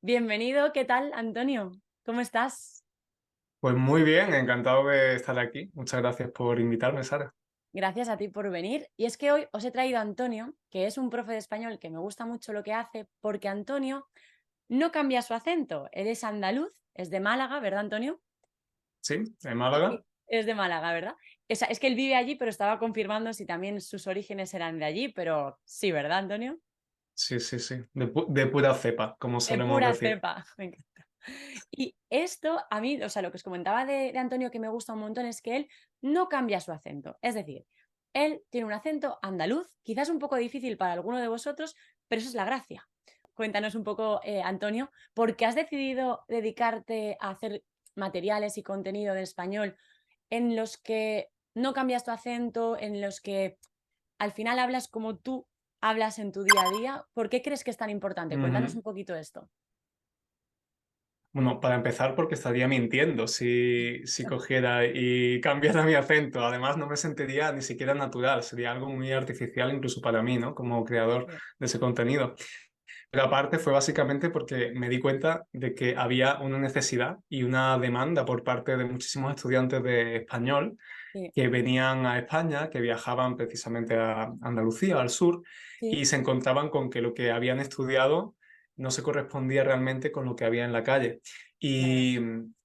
Bienvenido, ¿qué tal, Antonio? ¿Cómo estás? Pues muy bien, encantado de estar aquí. Muchas gracias por invitarme, Sara. Gracias a ti por venir. Y es que hoy os he traído a Antonio, que es un profe de español que me gusta mucho lo que hace, porque Antonio no cambia su acento. Él es andaluz, es de Málaga, ¿verdad, Antonio? ¿Sí? ¿En Málaga? Es de Málaga, ¿verdad? Es que él vive allí, pero estaba confirmando si también sus orígenes eran de allí, pero sí, ¿verdad, Antonio? Sí, sí, sí. De pura cepa, como De solemos pura decir. cepa. Me encanta. Y esto, a mí, o sea, lo que os comentaba de Antonio que me gusta un montón es que él no cambia su acento. Es decir, él tiene un acento andaluz, quizás un poco difícil para alguno de vosotros, pero eso es la gracia. Cuéntanos un poco, Antonio, ¿por qué has decidido dedicarte a hacer materiales y contenido de español en los que no cambias tu acento, en los que al final hablas como tú hablas en tu día a día? ¿Por qué crees que es tan importante? Cuéntanos Ujú. un poquito esto. Bueno, para empezar, porque estaría mintiendo si cogiera y cambiara mi acento. Además, no me sentiría ni siquiera natural. Sería algo muy artificial incluso para mí, ¿no? Como creador Sí. de ese contenido. Pero aparte fue básicamente porque me di cuenta de que había una necesidad y una demanda por parte de muchísimos estudiantes de español Sí, que venían a España, que viajaban precisamente a Andalucía, al sur, sí, y se encontraban con que lo que habían estudiado no se correspondía realmente con lo que había en la calle. claro.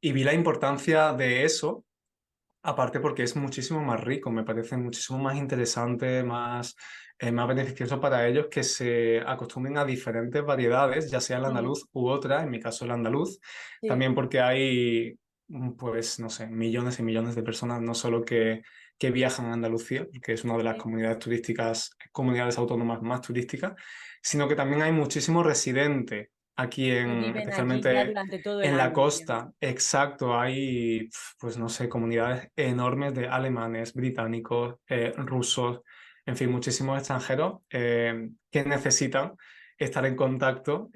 Y vi la importancia de eso, aparte porque es muchísimo más rico, me parece muchísimo más interesante, más beneficioso para ellos que se acostumbren a diferentes variedades, ya sea el Mm, andaluz u otra, en mi caso el andaluz, sí, también porque hay, pues, no sé, millones y millones de personas, no solo que viajan a Andalucía, que es una de las sí. comunidades turísticas, comunidades autónomas más turísticas, sino que también hay muchísimos residentes aquí Que viven allí ya especialmente durante todo el en la año, entiendo. costa. Exacto, hay, pues no sé, comunidades enormes de alemanes, británicos, rusos, en fin, muchísimos extranjeros que necesitan estar en contacto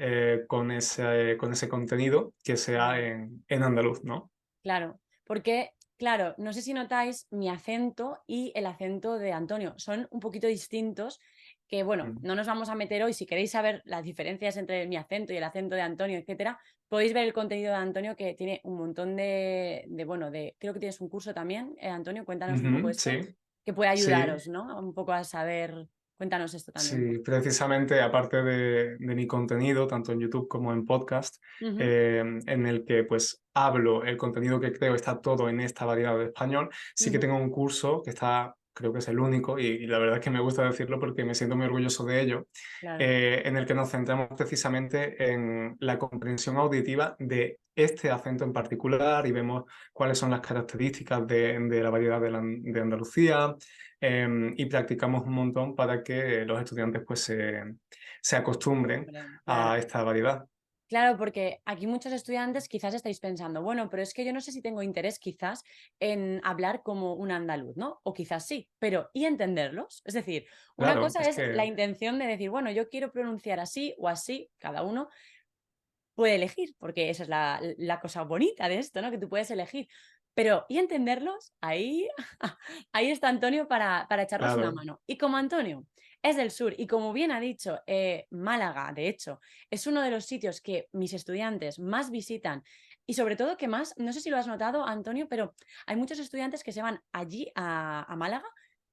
con ese contenido que sea Claro. en andaluz, ¿no? Claro, porque, claro, no sé si notáis mi acento y el acento de Antonio. Son un poquito distintos, que bueno, Mm. no nos vamos a meter hoy. Si queréis saber las diferencias entre mi acento y el acento de Antonio, etcétera, podéis ver el contenido de Antonio que tiene un montón creo que tienes un curso también, Antonio, cuéntanos un poco Ujú, esto, sí, que puede sí. ayudaros, ¿no? Un poco a saber, cuéntanos esto también. Sí, precisamente aparte de mi contenido, tanto en YouTube como en podcast, Ujú, en el que pues hablo, el contenido que creo está todo en esta variedad de español, sí que ujú, tengo un curso que está, creo que es el único, y la verdad es que me gusta decirlo porque me siento muy orgulloso de ello, claro, en el que nos centramos precisamente en la comprensión auditiva de este acento en particular y vemos cuáles son las características de la variedad de Andalucía, y practicamos un montón para que los estudiantes pues se acostumbren hombre, claro. a esta variedad. Claro, porque aquí muchos estudiantes quizás estáis pensando, bueno, pero es que yo no sé si tengo interés quizás en hablar como un andaluz, ¿no? O quizás sí, pero ¿y entenderlos? Es decir, una Claro, cosa es es la que, intención de decir, bueno, yo quiero pronunciar así o así, cada uno puede elegir, porque esa es la cosa bonita de esto, ¿no? Que tú puedes elegir. Pero, ¿y entenderlos? Ahí, ahí está Antonio para echarnos una claro, mano. Y como Antonio es del sur y como bien ha dicho, Málaga, de hecho, es uno de los sitios que mis estudiantes más visitan y sobre todo que más, no sé si lo has notado, Antonio, pero hay muchos estudiantes que se van allí a Málaga,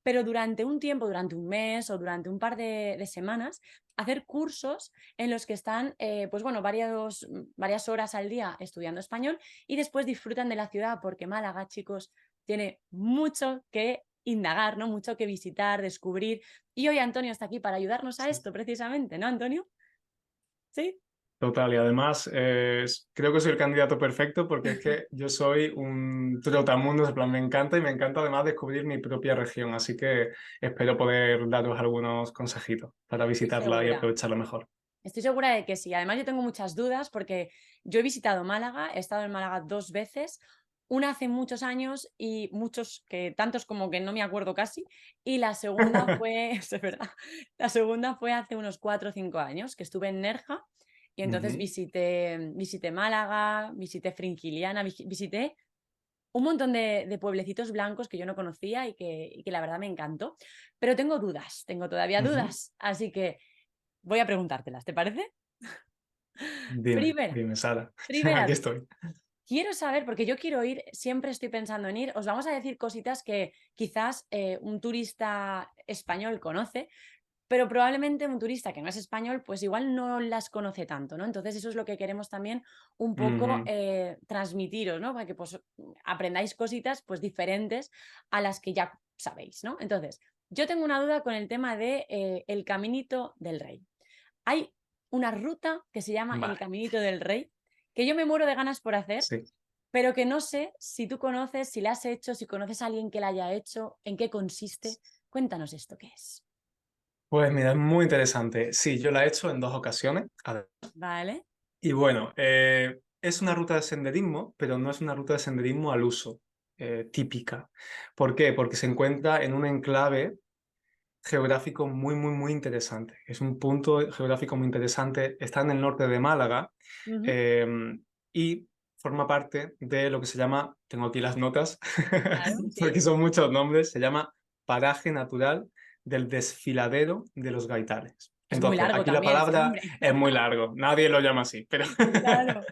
pero durante un tiempo, durante un mes o durante un par de semanas, hacer cursos en los que están, pues bueno, varias horas al día estudiando español y después disfrutan de la ciudad porque Málaga, chicos, tiene mucho que indagar, ¿no? Mucho que visitar, descubrir. Y hoy Antonio está aquí para ayudarnos a sí, esto precisamente, ¿no, Antonio? Sí. total. Y además creo que soy el candidato perfecto porque es que yo soy un trotamundos, en plan, me encanta y me encanta además descubrir mi propia región, así que espero poder daros algunos consejitos para Estoy visitarla y segura. aprovecharla mejor. Estoy segura de que sí. Además, yo tengo muchas dudas porque yo he visitado Málaga, he estado en Málaga dos veces, una hace muchos años y muchos que tantos como que no me acuerdo casi, y la segunda fue, es verdad, la segunda fue hace unos 4 o 5 años que estuve en Nerja y entonces Ujú. visité Málaga, visité Frinquiliana, visité un montón de pueblecitos blancos que yo no conocía y que la verdad me encantó. Pero tengo dudas, tengo todavía Ujú. dudas, así que voy a preguntártelas, ¿te parece? Primera, dime, Sara. Aquí primera, estoy. quiero saber, porque yo quiero ir, siempre estoy pensando en ir, os vamos a decir cositas que quizás un turista español conoce, pero probablemente un turista que no es español, pues igual no las conoce tanto, ¿no? Entonces eso es lo que queremos también un poco Ujú. transmitiros, ¿no? Para que pues aprendáis cositas pues diferentes a las que ya sabéis, ¿no? Entonces, yo tengo una duda con el tema de el Caminito del Rey. Hay una ruta que se llama el Vale, Caminito del Rey, que yo me muero de ganas por hacer, sí. pero que no sé si tú conoces, si la has hecho, si conoces a alguien que la haya hecho, en qué consiste. Cuéntanos esto qué es. Pues mira, es muy interesante. Sí, yo la he hecho en 2 ocasiones. ¿Vale? Y bueno, es una ruta de senderismo, pero no es una ruta de senderismo al uso, típica. ¿Por qué? Porque se encuentra en un enclave geográfico muy, muy, muy interesante. Es un punto geográfico muy interesante. Está en el norte de Málaga, Ujú. eh, y forma parte de lo que se llama, tengo aquí las notas, Claro, porque sí. son muchos nombres, se llama Paraje Natural del Desfiladero de los Gaitares. Es muy Entonces, largo aquí la también ese palabra nombre. es muy largo, nadie lo llama así, pero Claro.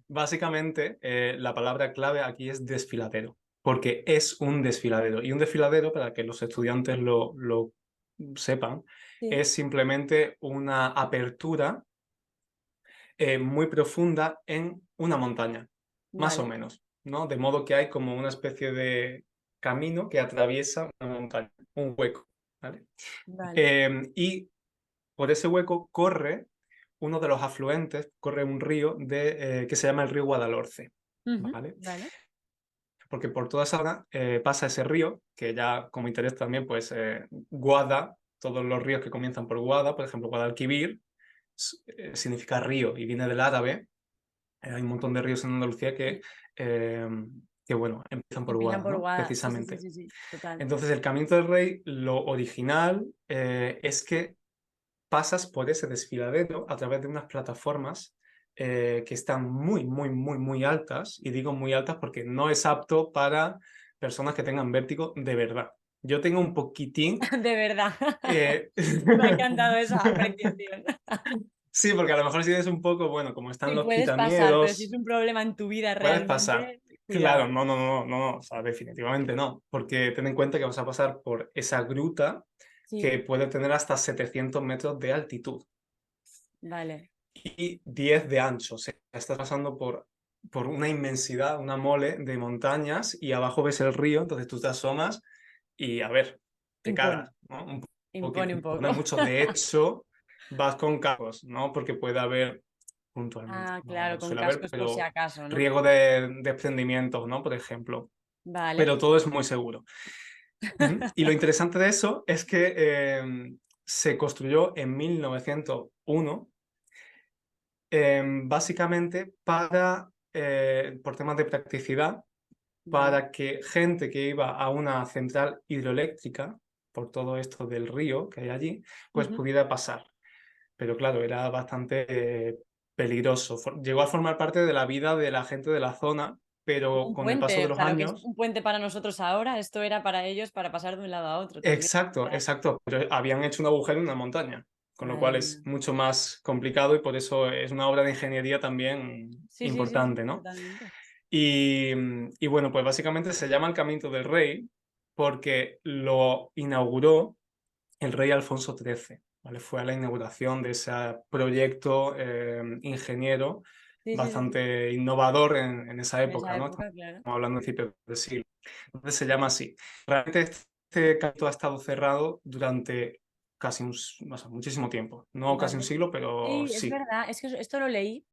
básicamente la palabra clave aquí es desfiladero, porque es un desfiladero. Y un desfiladero, para que los estudiantes lo sepan, Sí, es simplemente una apertura muy profunda en una montaña, más o vale, menos, ¿no? De modo que hay como una especie de camino que atraviesa una montaña, un hueco, ¿vale? vale. Y por ese hueco corre uno de los afluentes, corre un río que se llama el río Guadalhorce, Ujú, ¿vale? vale. Porque por toda esa zona pasa ese río, que ya como interés también, pues Guada, todos los ríos que comienzan por Guada, por ejemplo, Guadalquivir, significa río y viene del árabe. Hay un montón de ríos en Andalucía Sí. eh, que bueno, empiezan por Empiezan Guada, por ¿no? Guada. Sí, sí, sí, Precisamente. sí, sí. Total. Entonces, el Camino del Rey, lo original es que pasas por ese desfiladero a través de unas plataformas que están muy, muy, muy, muy altas. Y digo muy altas porque no es apto para personas que tengan vértigo de verdad. Yo tengo un poquitín. De verdad. eh, Me ha encantado esa apreciación. Sí, porque a lo mejor si eres un poco, bueno, como están Sí, los puedes pasar, pero si es quitaniedos, un problema en tu vida puedes pasar. realmente, Claro, cuidado. no, no, no, no, no, o sea, definitivamente no, porque ten en cuenta que vas a pasar por esa gruta Sí, que puede tener hasta 700 metros de altitud vale. y 10 de ancho. O sea, estás pasando por una inmensidad, una mole de montañas y abajo ves el río, entonces tú te asomas y a ver, te Impone, cagas, ¿no? Un impone poquito, un poco. impone mucho. De hecho, vas con cascos, ¿no? Porque puede haber, puntualmente, Ah, claro, no con suele haber, cascos por si pero acaso, ¿no? riesgo de desprendimientos, ¿no? Por ejemplo. Vale. Pero todo es muy seguro. Ujú. Y lo interesante de eso es que se construyó en 1901, básicamente por temas de practicidad, Vale. para que gente que iba a una central hidroeléctrica, por todo esto del río que hay allí, pues Ujú. pudiera pasar. Pero claro, era bastante peligroso. Llegó a formar parte de la vida de la gente de la zona, Como pero un con el paso puente, de o los sea, lo que es años. un puente para nosotros ahora, esto era para ellos para pasar de un lado a otro también. Exacto, Claro. exacto. Pero habían hecho un agujero en una montaña, con lo cual Madre es mía. mucho más complicado y por eso es una obra de ingeniería también Sí, sí, sí, sí, importante, ¿no? totalmente. Y bueno, pues básicamente se llama el Camino del Rey porque lo inauguró el rey Alfonso XIII, ¿vale? Fue a la inauguración de ese proyecto ingeniero Sí, sí, sí, sí. bastante innovador en esa En esa época, ¿no? Estamos época, claro. hablando de principios del siglo. Entonces se llama así. Realmente este camino ha estado cerrado durante casi o sea, muchísimo tiempo. No casi un Vale. siglo, pero Sí, es sí. verdad, es que esto lo leí.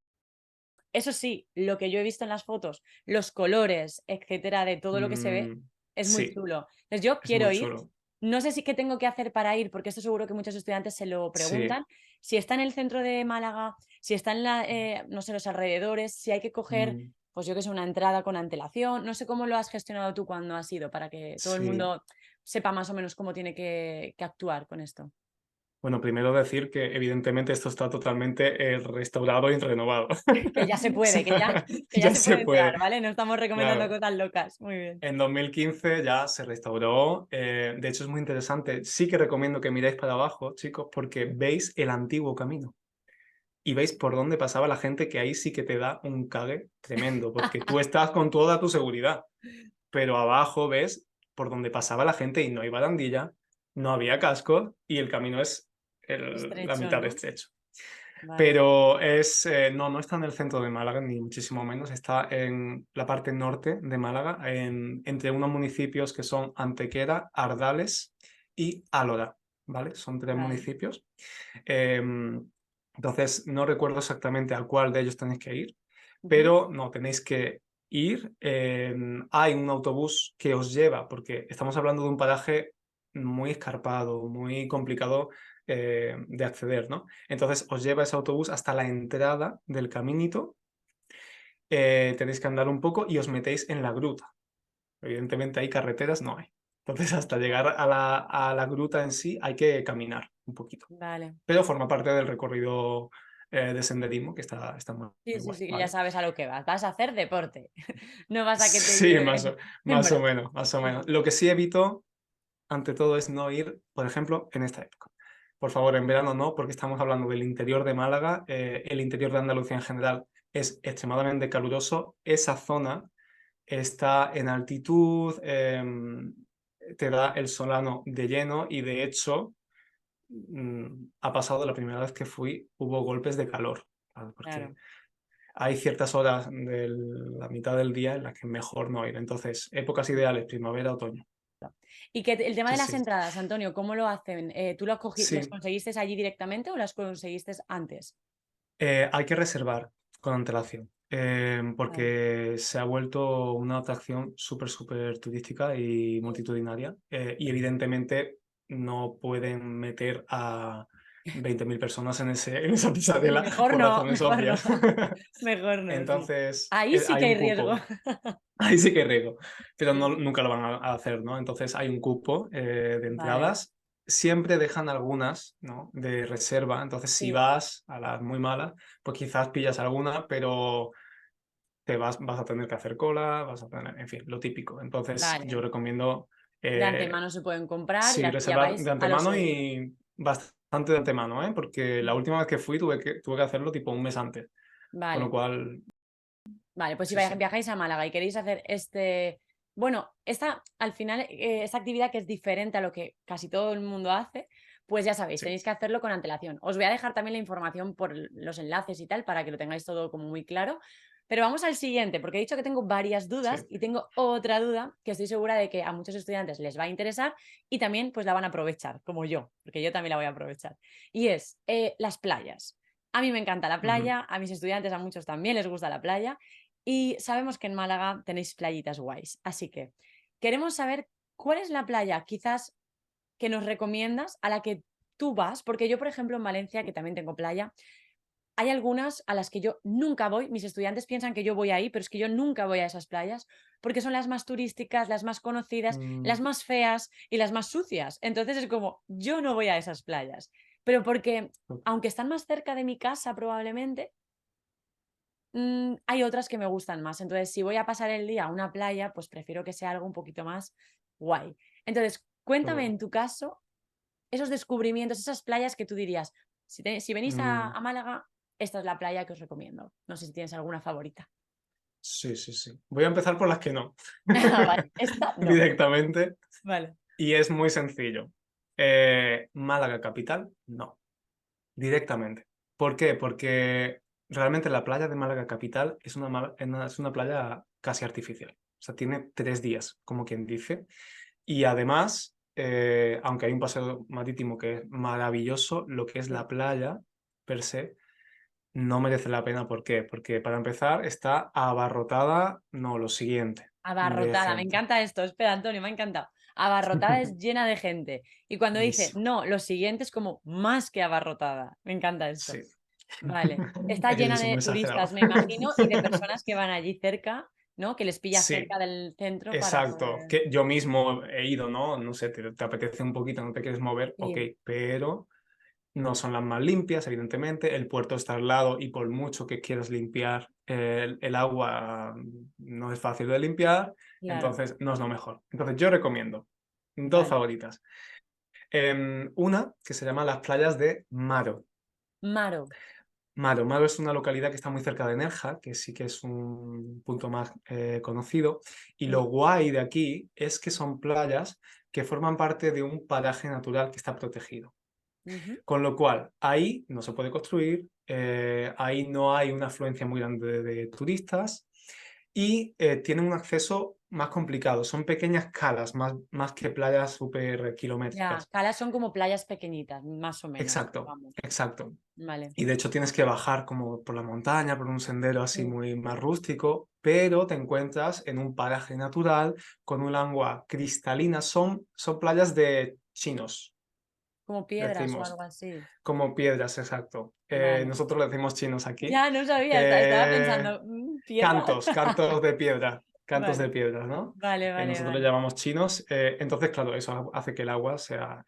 Eso sí, lo que yo he visto en las fotos, los colores, etcétera, de todo lo que se ve, Mm, es muy sí, chulo. Entonces, yo es muy quiero ir. chulo. No sé si qué tengo que hacer para ir, porque esto seguro que muchos estudiantes se lo Sí. preguntan. Si está en el centro de Málaga, si está en no sé, los alrededores, si hay que coger, Mm, pues yo que sé, una entrada con antelación. No sé cómo lo has gestionado tú cuando has ido, para que todo el sí. mundo sepa más o menos cómo tiene que actuar con esto. Bueno, primero decir que evidentemente esto está totalmente restaurado y renovado. Que ya se O puede, sea, que ya ya se se puede entrar, puede, ¿vale? No estamos recomendando claro. cosas locas. Muy bien. En 2015 ya se restauró. De hecho, es muy interesante. Sí que recomiendo que miréis para abajo, chicos, porque veis el antiguo camino. y veis por dónde pasaba la gente, que ahí sí que te da un cague tremendo, porque tú estás con toda tu seguridad, pero abajo ves por dónde pasaba la gente y no hay barandilla, no había casco y el camino es la Estrecho, mitad de ¿no? estrecho. Vale, Pero no está en el centro de Málaga, ni muchísimo menos. Está en la parte norte de Málaga, entre unos municipios que son Antequera, Ardales y Álora, ¿vale? Son 3 municipios. Entonces, no recuerdo exactamente a cuál de ellos tenéis que ir, ujú, pero no, tenéis que ir. Hay un autobús que os lleva, porque estamos hablando de un paraje muy escarpado, muy complicado de acceder, ¿no? Entonces os lleva ese autobús hasta la entrada del caminito, tenéis que andar un poco y os metéis en la gruta. Evidentemente hay carreteras, no hay. Entonces hasta llegar a la gruta en sí hay que caminar un poquito. vale. Pero forma parte del recorrido de senderismo que está muy, Sí, muy sí, guay, sí, que ya ¿vale? sabes a lo que vas. Vas a hacer deporte. No vas a que te Sí, lleven en más o brazos. menos, más o menos. Lo que sí evito, ante todo, es no ir, por ejemplo, en esta época. Por favor, en verano no, porque estamos hablando del interior de Málaga. El interior de Andalucía en general es extremadamente caluroso. Esa zona está en altitud, te da el solano de lleno y de hecho ha pasado la primera vez que fui, hubo golpes de calor, ¿vale? Porque Claro. hay ciertas horas de la mitad del día en las que mejor no ir. Entonces, épocas ideales, primavera, otoño. Y que el tema Sí, de las sí. entradas, Antonio, ¿cómo lo hacen? ¿Tú las Sí, conseguiste allí directamente o las conseguiste antes? hay que reservar con antelación, Vale. porque se ha vuelto una atracción súper, súper turística y Sí. multitudinaria. Y evidentemente no pueden meter a 20.000 personas en esa pisarela Mejor por no, razones mejor no. obvias. Mejor no, sí. Entonces, Ahí sí que hay hay un riesgo. cupo. Ahí sí que riego, pero no, Sí. nunca lo van a hacer, ¿no? Entonces hay un cupo de Vale. entradas. Siempre dejan algunas, ¿no? De reserva. Entonces, si Sí. vas a las muy malas, pues quizás pillas alguna, pero vas a tener que hacer cola, vas a tener, en fin, lo típico. Entonces, yo Vale. recomiendo, De eh, antemano se pueden comprar y sí, así ya reservar vais de a lo antemano seguro. y bastante de antemano, ¿eh? Porque la Ujú. última vez que fui tuve que hacerlo tipo un mes antes. Con lo Vale. cual, Vale, pues si sí, sí, viajáis a Málaga y queréis hacer bueno, al final, esta actividad que es diferente a lo que casi todo el mundo hace, pues ya sabéis, sí, tenéis que hacerlo con antelación. Os voy a dejar también la información por los enlaces y tal para que lo tengáis todo como muy claro. Pero vamos al siguiente, porque he dicho que tengo varias dudas sí. y tengo otra duda que estoy segura de que a muchos estudiantes les va a interesar y también pues la van a aprovechar, como yo, porque yo también la voy a aprovechar. Y es las playas. A mí me encanta la Ujú. playa, a mis estudiantes, a muchos también les gusta la playa y sabemos que en Málaga tenéis playitas guays. Así que queremos saber cuál es la playa quizás que nos recomiendas a la que tú vas, porque yo, por ejemplo, en Valencia, que también tengo playa, hay algunas a las que yo nunca voy. Mis estudiantes piensan que yo voy ahí, pero es que yo nunca voy a esas playas porque son las más turísticas, las más conocidas, las Mm, más feas y las más sucias. Entonces es como, yo no voy a esas playas. Pero porque, aunque están más cerca de mi casa probablemente, hay otras que me gustan más. Entonces, si voy a pasar el día a una playa, pues prefiero que sea algo un poquito más guay. Entonces, cuéntame todo. en tu caso esos descubrimientos, esas playas que tú dirías, si venís Mm, a Málaga, esta es la playa que os recomiendo. No sé si tienes alguna favorita. sí, sí, sí. Voy a empezar por las que no. Ah, vale. Esta no. Directamente. Vale. Y es muy sencillo. Málaga capital, no. Directamente. ¿Por qué? Porque realmente la playa de Málaga capital es una playa casi artificial. O sea, tiene 3 días, como quien dice. Y además, aunque hay un paseo marítimo que es maravilloso, lo que es Sí. la playa per se no merece la pena. ¿Por qué? Porque para empezar está abarrotada, no, lo siguiente, de Abarrotada, me gente. encanta esto. Espera, Antonio, me ha encantado. Abarrotada es llena de gente. Y cuando dice, Eso, no, lo siguiente es como más que abarrotada. Me encanta esto. sí. Vale. Está llena Es un de exagerado. turistas, me imagino, y de personas que van allí cerca, ¿no? Que les pilla Sí, cerca del centro para exacto. poder. Que yo mismo he ido, ¿no? No sé, te apetece un poquito, no te quieres mover, ok, Sí, pero no son las más limpias, evidentemente. El puerto está al lado y por mucho que quieras limpiar el agua, no es fácil de limpiar, claro. entonces no es lo mejor. Entonces yo recomiendo dos Vale. favoritas. Una que se llama las playas de Maro. Maro. Maro. Maro es una localidad que está muy cerca de Nerja, que sí que es un punto más conocido. Y lo guay de aquí es que son playas que forman parte de un paraje natural que está protegido. Ujú. Con lo cual, ahí no se puede construir, ahí no hay una afluencia muy grande de turistas y tienen un acceso más complicado. Son pequeñas calas, más que playas súper Ya, kilométricas. calas son como playas pequeñitas, más o menos, Exacto, vamos. exacto. Vale. Y de hecho tienes que bajar como por la montaña, por un sendero así Sí. muy más rústico, pero te encuentras en un paraje natural con un agua cristalina. Son playas de chinos, Como piedras o decimos, algo así. como piedras, exacto. Vale. Nosotros le decimos chinos aquí. Ya, no sabía, estaba Eh, pensando, ¿piedra? cantos de piedra, cantos de Vale, piedra, ¿no? vale, vale, Nosotros le vale. llamamos chinos. Entonces, claro, eso hace que el agua sea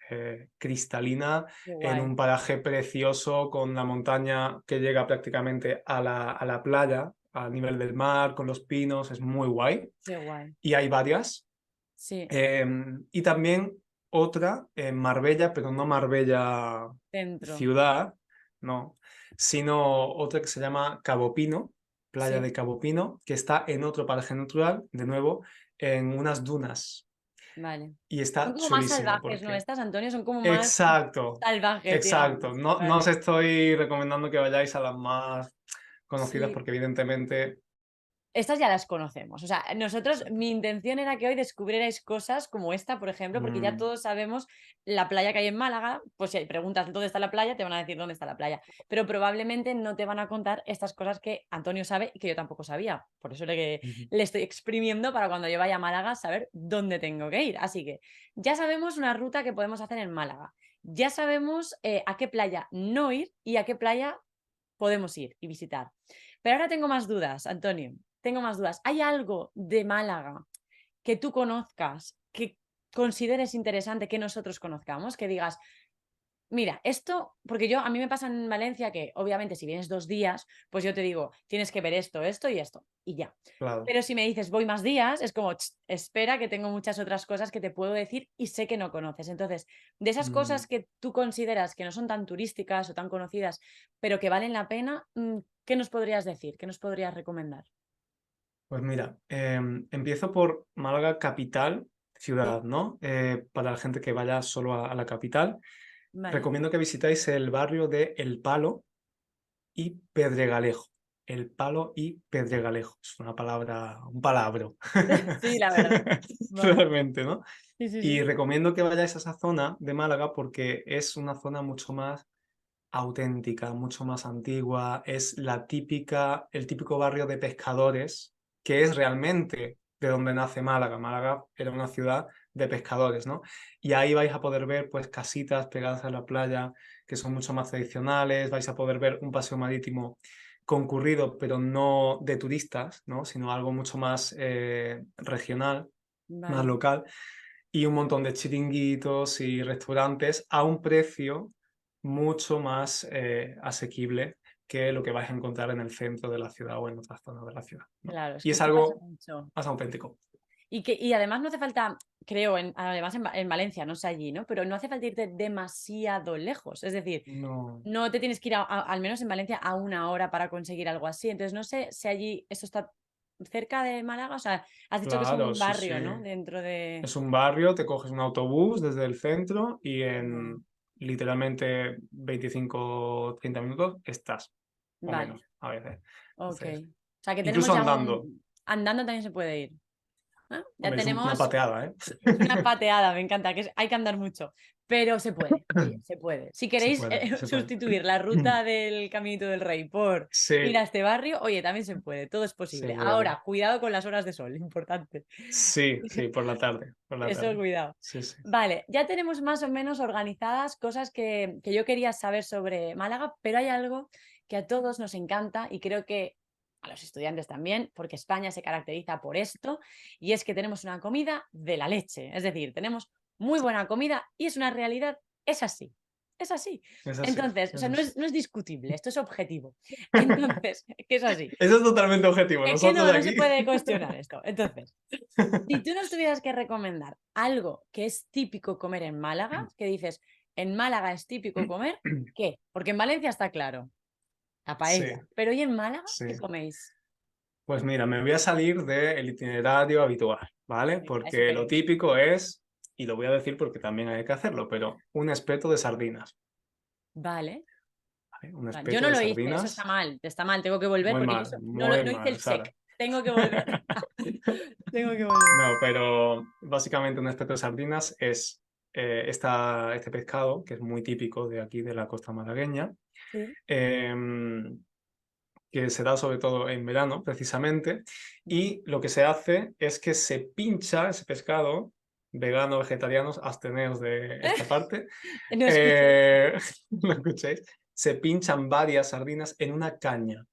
cristalina Qué en guay, un paraje precioso con la montaña que llega prácticamente a la playa, al nivel del mar, con los pinos, es muy guay. qué guay. Y hay varias. Sí, Eh, y también otra en Marbella, pero no Marbella centro. ciudad, no, sino otra que se llama Cabo Pino, playa Sí, de Cabo Pino, que está en otro paraje natural, de nuevo, en unas dunas. vale. Y Son está como más chulísimo salvajes, ¿no? porque... Estas, Antonio, son como más Exacto, salvajes, exacto. digamos. No os Vale. estoy recomendando que vayáis a las más conocidas Sí, porque evidentemente... estas ya las conocemos. O sea, nosotros, mi intención era que hoy descubrierais cosas como esta, por ejemplo, porque ya mm, todos sabemos la playa que hay en Málaga. Pues si preguntas dónde está la playa, te van a decir dónde está la playa. Pero probablemente no te van a contar estas cosas que Antonio sabe y que yo tampoco sabía. Por eso ujú. le estoy exprimiendo para cuando yo vaya a Málaga saber dónde tengo que ir. Así que ya sabemos una ruta que podemos hacer en Málaga. Ya sabemos a qué playa no ir y a qué playa podemos ir y visitar. Pero ahora tengo más dudas, Antonio. Tengo más dudas. ¿Hay algo de Málaga que tú conozcas, que consideres interesante que nosotros conozcamos? Que digas, mira, esto, porque yo a mí me pasa en Valencia que obviamente si vienes 2 días, pues yo te digo, tienes que ver esto, esto y ya. Claro. Pero si me dices voy más días, es como, "Ch, espera que tengo muchas otras cosas que te puedo decir y sé que no conoces". Entonces, de esas Mm, cosas que tú consideras que no son tan turísticas o tan conocidas, pero que valen la pena, ¿qué nos podrías decir? ¿Qué nos podrías recomendar? Pues mira, empiezo por Málaga capital, Sí, ciudad, ¿no? Para la gente que vaya solo a la capital, vale. recomiendo que visitáis el barrio de El Palo y Pedregalejo. El Palo y Pedregalejo. Es una palabra, un palabro. Sí, la verdad. Vale. Realmente, ¿no? Sí, sí, Y sí. recomiendo que vayáis a esa zona de Málaga porque es una zona mucho más auténtica, mucho más antigua, es el típico barrio de pescadores, que es realmente de donde nace Málaga. Málaga era una ciudad de pescadores, ¿no? Y ahí vais a poder ver pues casitas pegadas a la playa que son mucho más tradicionales, vais a poder ver un paseo marítimo concurrido, pero no de turistas, ¿no? Sino algo mucho más regional, más Vale, local y un montón de chiringuitos y restaurantes a un precio mucho más asequible que lo que vais a encontrar en el centro de la ciudad o en otras zonas de la ciudad, ¿no? claro, es Y que es esto pasa algo mucho. más auténtico. Y además no hace falta, creo, además en Valencia, no sé allí, ¿no? Pero no hace falta irte demasiado lejos. Es decir, No, no te tienes que ir, al menos en Valencia, a 1 hora para conseguir algo así. Entonces, no sé si allí esto está cerca de Málaga. O sea, has dicho que es como claro, un sí, sí. barrio, ¿no? Dentro de... Es un barrio, te coges un autobús desde el centro y Vale, en literalmente 25 o 30 minutos estás, o vale, menos a veces. ok. Entonces, O sea, que tenemos incluso ya andando. un... Andando también se puede ir. ¿Ah? Ya Hombre, es una tenemos pateada, ¿eh? es una pateada, me encanta, hay que andar mucho, pero se puede, oye, se puede. Si Se queréis puede, se puede. sustituir la ruta del Caminito del Rey por ir a Sí, este barrio, oye, también se puede, todo es se posible. puede. Ahora, cuidado con las horas de sol, importante. Sí, sí, por la tarde, por la Eso, tarde. cuidado. Sí, sí. Vale, ya tenemos más o menos organizadas cosas que yo quería saber sobre Málaga, pero hay algo que a todos nos encanta y creo que a los estudiantes también, porque España se caracteriza por esto, y es que tenemos una comida de la leche. Es decir, tenemos muy buena comida y es una realidad, es así. Es así. Es así, Entonces, o es sea, así. no es discutible, esto es objetivo. Entonces, que es así. Eso es totalmente objetivo. Es que Nosotros no se aquí. puede cuestionar esto. Entonces, si tú nos tuvieras que recomendar algo que es típico comer en Málaga, que dices, en Málaga es típico comer, ¿qué? Porque en Valencia está claro. La Sí, paella. Pero ¿y en Málaga qué sí. coméis? Pues mira, me voy a salir del itinerario habitual, ¿vale? Venga, eso Porque lo queremos. típico es, y lo voy a decir porque también hay que hacerlo, pero un espeto de sardinas, Vale. ¿vale? Un Vale. Yo espeto no de lo hice, eso sardinas, está mal, tengo que volver porque yo eso muy no hice el mal, Sara. check. Tengo que volver. Tengo que volver. No, pero básicamente un espeto de sardinas es este pescado, que es muy típico de aquí, de la costa malagueña, Sí. em, que se da sobre todo en verano, precisamente, y lo que se hace es que se pincha ese pescado, vegano, vegetarianos, absteneos de esta parte, No escuché. ¿lo escucháis? Se pinchan varias sardinas en una caña.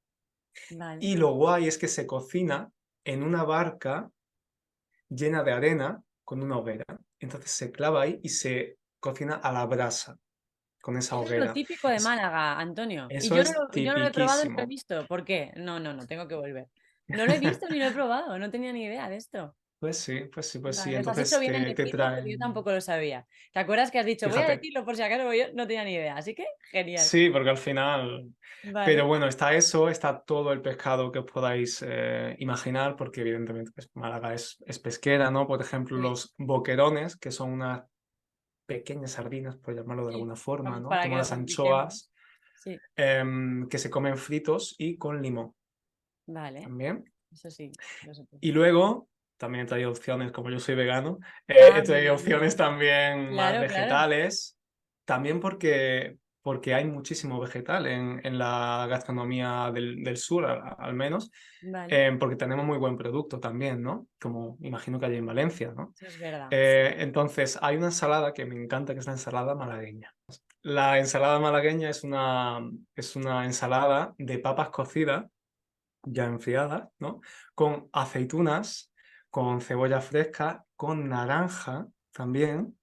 Vale. Y lo guay es que se cocina en una barca llena de arena con una hoguera. Entonces se clava ahí y se cocina a la brasa con esa Eso es lo hoguera. típico de Málaga, Antonio. Y Eso yo no es yo no lo he probado ni lo he tipiquísimo. visto. ¿Por qué? No, tengo que volver. No lo he visto ni lo he probado. No tenía ni idea de esto. Pues sí, pues sí, pues sí. Vale, los has hecho Entonces bien en te decirlo porque yo traen. tampoco lo sabía. ¿Te acuerdas que has dicho, voy a Fíjate, decirlo por si acaso? Porque yo no tenía ni idea. Así que, genial. sí, porque al final. Pero Vale. bueno, está eso, está todo el pescado que os podáis imaginar, porque evidentemente pues, Málaga es pesquera, ¿no? Por ejemplo, Sí, los boquerones, que son unas pequeñas sardinas, por llamarlo de sí. alguna forma, Vamos, ¿no? para que Como lo las compliquemos. anchoas, Sí, que se comen fritos y con limón vale. también. Eso sí, lo sé. Y luego, también he traído opciones, como yo soy vegano, Ah, he muy traído bien, muy opciones bien. también más Claro, claro. vegetales, también porque hay muchísimo vegetal en la gastronomía del sur, al menos, Vale. porque tenemos muy buen producto también, ¿no? Como imagino que hay en Valencia, ¿no? Eso es verdad. Sí. Entonces, hay una ensalada que me encanta, que es la ensalada malagueña. La ensalada malagueña es una ensalada de papas cocidas ya enfriadas, ¿no? Con aceitunas, con cebolla fresca, con naranja también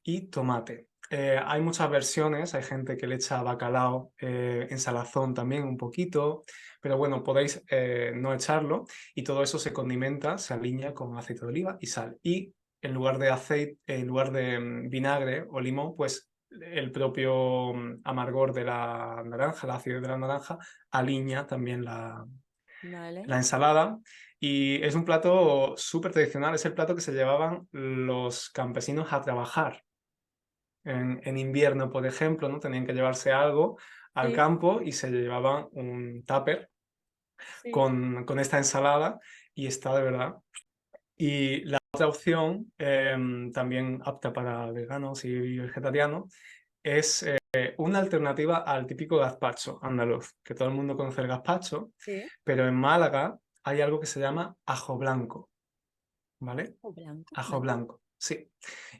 y tomate. Hay muchas versiones, hay gente que le echa bacalao en salazón también un poquito, pero bueno, podéis no echarlo y todo eso se condimenta, se alinea con aceite de oliva y sal. Y en lugar de aceite, en lugar de vinagre o limón, pues el propio amargor de la naranja, la acidez de la naranja, alinea también Vale. la ensalada y es un plato súper tradicional, es el plato que se llevaban los campesinos a trabajar. En invierno, por ejemplo, ¿no? Tenían que llevarse algo al Sí, campo y se llevaban un tupper sí, con esta ensalada y está de verdad. Y la otra opción, también apta para veganos y vegetarianos, es una alternativa al típico gazpacho andaluz, que todo el mundo conoce el gazpacho, sí. pero en Málaga hay algo que se llama ajo blanco, ¿vale? O blanco, Ajo vale. blanco, sí.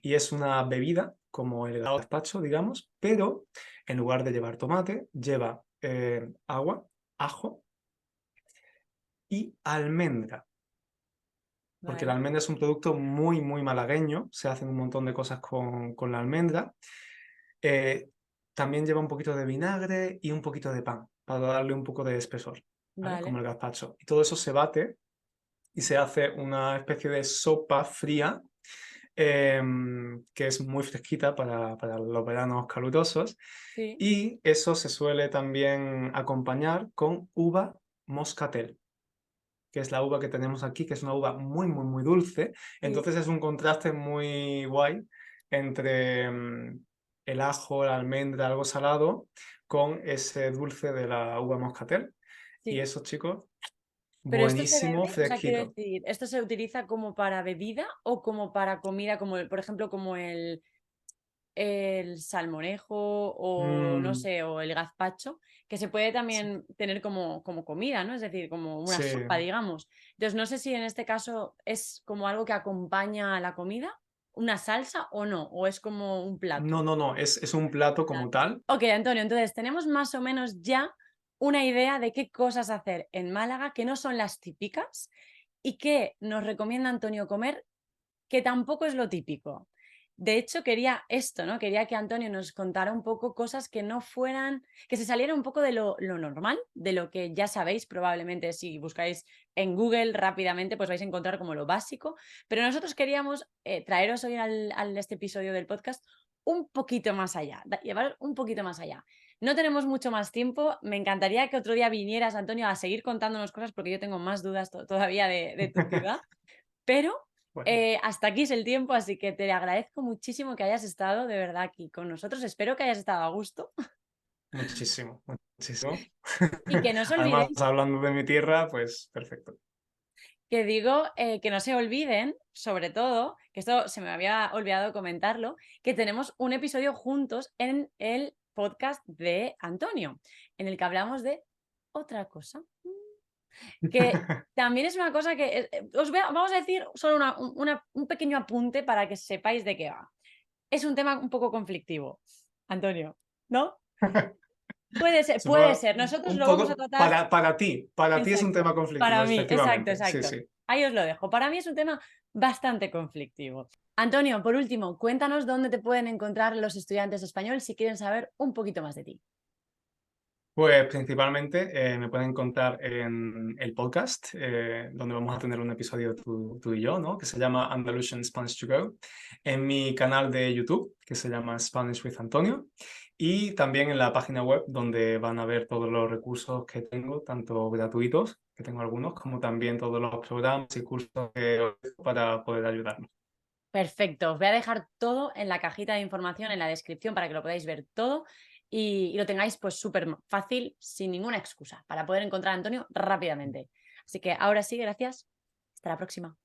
Y es una bebida como el gazpacho, digamos, pero en lugar de llevar tomate, lleva agua, ajo y almendra, porque la Vale. almendra es un producto muy, muy malagueño, se hacen un montón de cosas con la almendra. Eh, También lleva un poquito de vinagre y un poquito de pan para darle un poco de espesor, ¿vale? Como Vale. el gazpacho. Y todo eso se bate y se hace una especie de sopa fría que es muy fresquita para los veranos calurosos. Sí, Y eso se suele también acompañar con uva moscatel, que es la uva que tenemos aquí, que es una uva muy, muy, muy dulce. sí, Entonces es un contraste muy guay entre el ajo, la almendra, algo salado, con ese dulce de la uva moscatel. Y sí. eso, chicos, Pero esto se buenísimo, bebe, o sea, quiero fresquito. decir, ¿esto se utiliza como para bebida o como para comida, como por ejemplo, como el salmorejo o no Mm, sé, o el gazpacho, que se puede sí, también tener como comida, ¿no? Es decir, como una sí. sopa, digamos. Entonces, no sé si en este caso es como algo que acompaña a la comida, una salsa o no, o es como un plato. No, no, no, es un plato como tal. Ok, Antonio, entonces tenemos más o menos ya una idea de qué cosas hacer en Málaga que no son las típicas y que nos recomienda Antonio comer, que tampoco es lo típico. De hecho, quería esto, ¿no? Quería que Antonio nos contara un poco cosas que no fueran, que se salieran un poco de lo normal, de lo que ya sabéis, probablemente si buscáis en Google rápidamente, pues vais a encontrar como lo básico. Pero nosotros queríamos traeros hoy este episodio del podcast un poquito más allá, llevar un poquito más allá. No tenemos mucho más tiempo. Me encantaría que otro día vinieras, Antonio, a seguir contándonos cosas porque yo tengo más dudas todavía de tu ciudad. Pero Bueno, hasta aquí es el tiempo, así que te agradezco muchísimo que hayas estado de verdad aquí con nosotros. Espero que hayas estado a gusto muchísimo, muchísimo. y que no se Además, olviden, hablando de mi tierra, pues perfecto. que digo, que no se olviden, sobre todo, que esto se me había olvidado comentarlo, que tenemos un episodio juntos en el podcast de Antonio, en el que hablamos de otra cosa. Que también es una cosa que vamos a decir solo un pequeño apunte para que sepáis de qué va. Es un tema un poco conflictivo, Antonio, ¿no? Puede ser. Nosotros Un lo vamos a poco tratar. para ti es un Exacto. tema conflictivo, Para mí, exacto, efectivamente. Sí, exacto. sí. Ahí os lo dejo. Para mí es un tema bastante conflictivo. Antonio, por último, cuéntanos dónde te pueden encontrar los estudiantes de español si quieren saber un poquito más de ti. Pues principalmente me pueden encontrar en el podcast, donde vamos a tener un episodio tú y yo, ¿no? Que se llama Andalusian Spanish to Go, en mi canal de YouTube, que se llama Spanish with Antonio, y también en la página web, donde van a ver todos los recursos que tengo, tanto gratuitos, que tengo algunos, como también todos los programas y cursos que ofrezco para poder ayudarnos. Perfecto, os voy a dejar todo en la cajita de información, en la descripción, para que lo podáis ver todo y lo tengáis pues súper fácil, sin ninguna excusa, para poder encontrar a Antonio rápidamente. Así que ahora sí, gracias. Hasta la próxima.